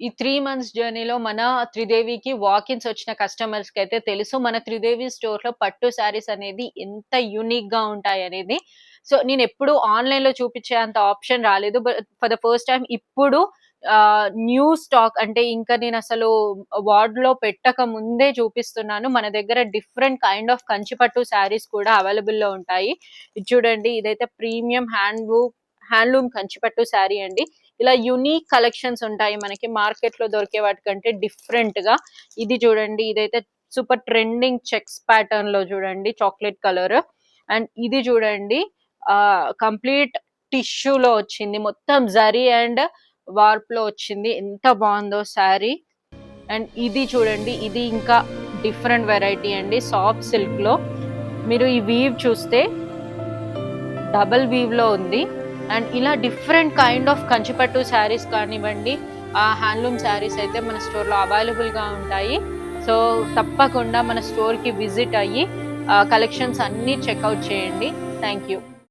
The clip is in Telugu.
ఈ 3 మంత్స్ జర్నీలో మన త్రిదేవికి వాకిన్స్ వచ్చిన కస్టమర్స్‌కైతే తెలుసు. మన త్రిదేవి స్టోర్‌లో పట్టు శారీస్ అనేది ఎంత యూనిక్‌గా ఉంటాయనేది. సో, నేనెప్పుడు ఆన్‌లైన్‌లో చూపిచ్చే అంత ఆప్షన్ రాలేదు. ఫర్ ద ఫస్ట్ టైమ్ ఇప్పుడు న్యూ స్టాక్ అంటే ఇంకా నేనసలు వార్డ్‌లో పెట్టక ముందే చూపిస్తున్నాను. మన దగ్గర డిఫరెంట్ కైండ్ ఆఫ్ కంచి పట్టు శారీస్ కూడా అవైలబుల్‌లో ఉంటాయి. ఇది చూడండి, ఇదైతే ప్రీమియం హ్యాండ్లూమ్ కంచి పట్టు శారీ అండి. ఇలా యూనిక్ కలెక్షన్స్ ఉంటాయి మనకి మార్కెట్‌లో దొరికే వాటికంటే డిఫరెంట్‌గా. ఇది చూడండి, ఇదైతే సూపర్ ట్రెండింగ్ చెక్స్ ప్యాటర్న్‌లో చూడండి, చాక్లేట్ కలర్. అండ్ ఇది చూడండి, కంప్లీట్ టిష్యూలో వచ్చింది. మొత్తం జరీ అండ్ వార్ప్‌లో వచ్చింది. ఎంత బావుందో శారీ. అండ్ ఇది చూడండి, ఇది ఇంకా డిఫరెంట్ వెరైటీ అండి. సాఫ్ట్ సిల్క్‌లో మీరు ఈ వీవ్ చూస్తే డబుల్ వీవ్‌లో ఉంది. అండ్ ఇలా డిఫరెంట్ కైండ్ ఆఫ్ కంచిపట్టు శారీస్ కానివ్వండి, హ్యాండ్లూమ్ శారీస్ అయితే మన స్టోర్‌లో అవైలబుల్‌గా ఉంటాయి. సో, తప్పకుండా మన స్టోర్‌కి విజిట్ అయ్యి కలెక్షన్స్ అన్నీ చెక్‌ఔట్ చేయండి. Thank you.